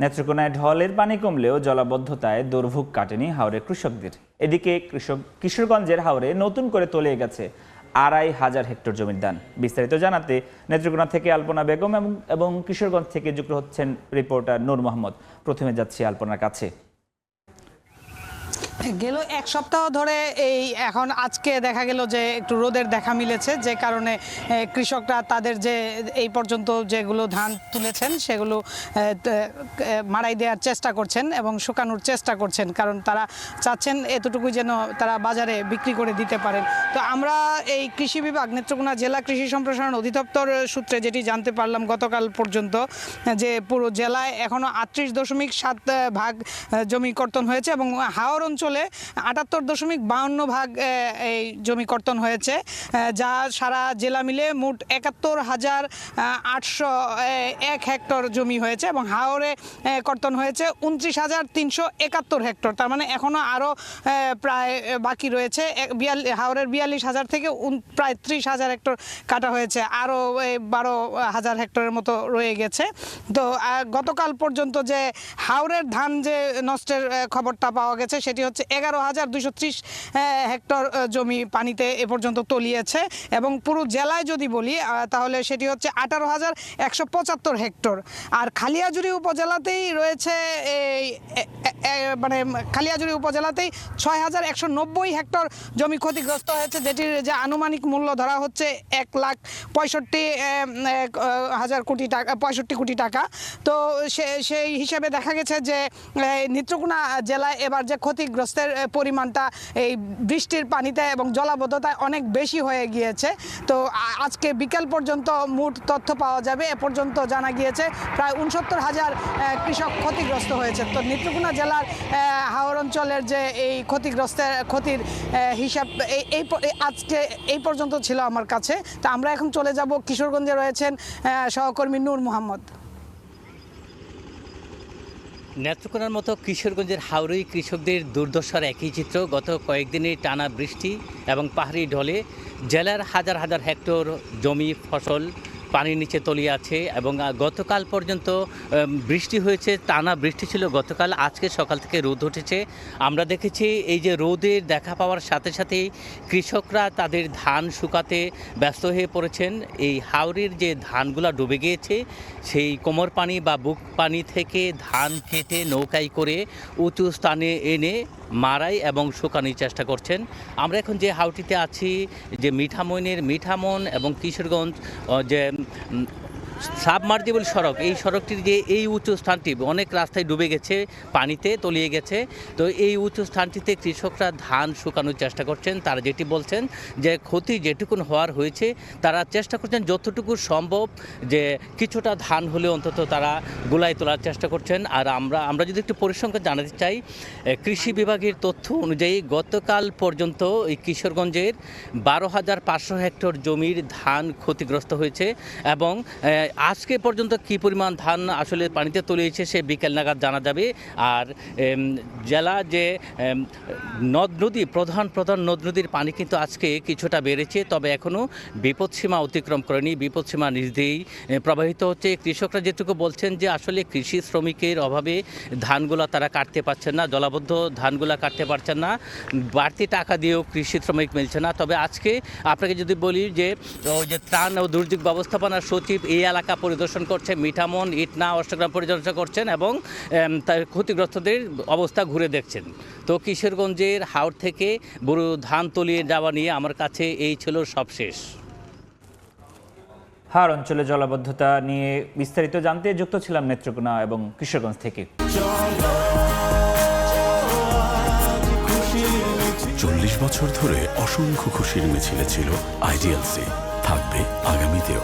নেত্রকোনায় ঢলের পানি কমলেও জলাবদ্ধতায় দুর্ভোগ কাটেনি হাওরের কৃষকদের। এদিকে কিশোরগঞ্জের হাওরে নতুন করে তলিয়ে গেছে ২৫০০ হেক্টর জমির ধান। বিস্তারিত জানাতে নেত্রকোনা থেকে আলপনা বেগম এবং কিশোরগঞ্জ থেকে যুক্ত হচ্ছেন রিপোর্টার নূর মোহাম্মদ। প্রথমে যাচ্ছি আলপনার কাছে। গেল এক সপ্তাহ ধরে এখন আজকে দেখা গেল যে একটু রোদের দেখা মিলেছে, যে কারণে কৃষকরা তাদের যে এই পর্যন্ত যেগুলো ধান তুলেছেন সেগুলো মাড়াই দেওয়ার চেষ্টা করছেন এবং শুকানোর চেষ্টা করছেন, কারণ তারা চাচ্ছেন এতটুকুই যেন তারা বাজারে বিক্রি করে দিতে পারেন। তো আমরা এই কৃষি বিভাগ নেত্রকোনা জেলা কৃষি সম্প্রসারণ অধিদপ্তর সূত্রে যেটি জানতে পারলাম গতকাল পর্যন্ত, যে পুরো জেলায় এখনও ৩৮.৭ ভাগ জমি কর্তন হয়েছে এবং হাওর অঞ্চলে ৭৮.৫২ ভাগ এই জমি কর্তন হয়েছে, যা সারা জেলা মিলে মোট ৭১,৮০১ হেক্টর জমি হয়েছে এবং হাওরে কর্তন হয়েছে ২৯,৩৭১ হেক্টর। তার মানে এখনও আরও প্রায় বাকি রয়েছে। হাওরের ৪২,০০০ থেকে প্রায় ৩০,০০০ হেক্টর কাটা হয়েছে, আরও ১২,০০০ হেক্টরের মতো রয়ে গেছে। তো গতকাল পর্যন্ত যে হাওরের ধান যে নষ্টের খবরটা পাওয়া গেছে সেটি হচ্ছে ১১,২৩০ হেক্টর জমি পানিতে এ পর্যন্ত তলিয়েছে এবং পুরো জেলায় যদি বলি তাহলে সেটি হচ্ছে ১৮,১৭৫ হেক্টর। আর খালিয়াজুড়ি উপজেলাতেই রয়েছে খালিয়াজুড়ি উপজেলাতেই ৬,১৯০ হেক্টর জমি ক্ষতিগ্রস্ত হয়েছে, যেটির যে আনুমানিক মূল্য ধরা হচ্ছে ১,৬৫,০০০ কোটি টাকা। তো সেই হিসেবে দেখা গেছে যে নেত্রকোনা জেলায় এবার যে ক্ষতিগ্রস্তের পরিমাণটা এই বৃষ্টির পানিতে এবং জলাবদ্ধতায় অনেক বেশি হয়ে গিয়েছে। তো আজকে বিকেল পর্যন্ত মোট তথ্য পাওয়া যাবে। এ পর্যন্ত জানা গিয়েছে প্রায় ৬৯,০০০ কৃষক ক্ষতিগ্রস্ত হয়েছে। তো নেত্রকোনা জেলার হাওর অঞ্চলের যে এই ক্ষতির হিসাব আজকে এই পর্যন্ত ছিল আমার কাছে। তো আমরা এখন চলে যাব, কিশোরগঞ্জে রয়েছেন সহকর্মী নূর মোহাম্মদ। নেত্রকোনার মতো কিশোরগঞ্জের হাওরেই কৃষকদের দুর্দশার একই চিত্র। গত কয়েকদিনের টানা বৃষ্টি এবং পাহাড়ি ঢলে জেলার হাজার হাজার হেক্টর জমি ফসল পানির নিচে তলিয়ে আছে এবং গতকাল পর্যন্ত বৃষ্টি হয়েছে, টানা বৃষ্টি ছিল গতকাল। আজকে সকাল থেকে রোদ উঠেছে। আমরা দেখেছি এই যে রোদের দেখা পাওয়ার সাথে সাথেই কৃষকরা তাদের ধান শুকাতে ব্যস্ত হয়ে পড়েছেন। এই হাওরের যে ধানগুলা ডুবে গিয়েছে সেই কোমর পানি বা বুক পানি থেকে ধান কেটে নৌকায় করে উঁচু স্থানে এনে মাড়াই এবং শুকানোর চেষ্টা করছেন। আমরা এখন যে হাওরটিতে আছি, যে মিঠামন এবং কিশোরগঞ্জ যে সাবমার্জিবল সড়ক, এই সড়কটির যে এই উঁচু স্থানটি অনেক রাস্তায় ডুবে গেছে, পানিতে তলিয়ে গেছে। তো এই উঁচু স্থানটিতে কৃষকরা ধান শুকানোর চেষ্টা করছেন। তারা যেটি বলছেন যে ক্ষতি যেটুকুন হওয়ার হয়েছে তারা চেষ্টা করছেন যতটুকু সম্ভব যে কিছুটা ধান হলে অন্তত তারা গোলায় তোলার চেষ্টা করছেন। আর আমরা যদি একটু পরিসংখ্যান জানাতে চাই, কৃষি বিভাগের তথ্য অনুযায়ী গতকাল পর্যন্ত এই কিশোরগঞ্জের ১২,৫০০ হেক্টর জমির ধান ক্ষতিগ্রস্ত হয়েছে এবং আজকে পর্যন্ত কি পরিমাণ ধান আসলে পানিতে তলিয়েছে সে বিকেল নাগাদ জানা যাবে। আর জেলা যে নদ নদী প্রধান নদ নদীর পানি কিন্তু আজকে কিছুটা বেড়েছে, তবে এখনও বিপদসীমা অতিক্রম করেনি, বিপদসীমা নিচ দিয়েই প্রবাহিত হচ্ছে। কৃষকরা যেটুকু বলছেন যে আসলে কৃষি শ্রমিকের অভাবে ধানগুলো তারা কাটতে পারছেন না, জলাবদ্ধ ধানগুলো কাটতে পারছেন না, বাড়তি টাকা দিয়েও কৃষি শ্রমিক মিলছে না। তবে আজকে আপনাকে যদি বলি যে ওই যে ত্রাণ ও দুর্যোগ ব্যবস্থাপনা সচিব এই এলাকা পরিদর্শন করছে, মিঠামন, ইটনা, অষ্টগ্রাম পরিদর্শন করছেন এবং তার ক্ষতিগ্রস্তদের অবস্থা ঘুরে দেখছেন। তো কিশোরগঞ্জের হাওর থেকে বড় ধান তলিয়ে যাওয়া নিয়ে আমার কাছে এই ছিল সবশেষ। হাওর অঞ্চলে জলাবদ্ধতা নিয়ে বিস্তারিত জানতে যুক্ত ছিলাম নেত্রকোনা এবং কিশোরগঞ্জ থেকে। ৪০ বছর ধরে অসংখ্য খুশির মিছিলে ছিল আইডিএলসি, থাকবে আগামীতেও।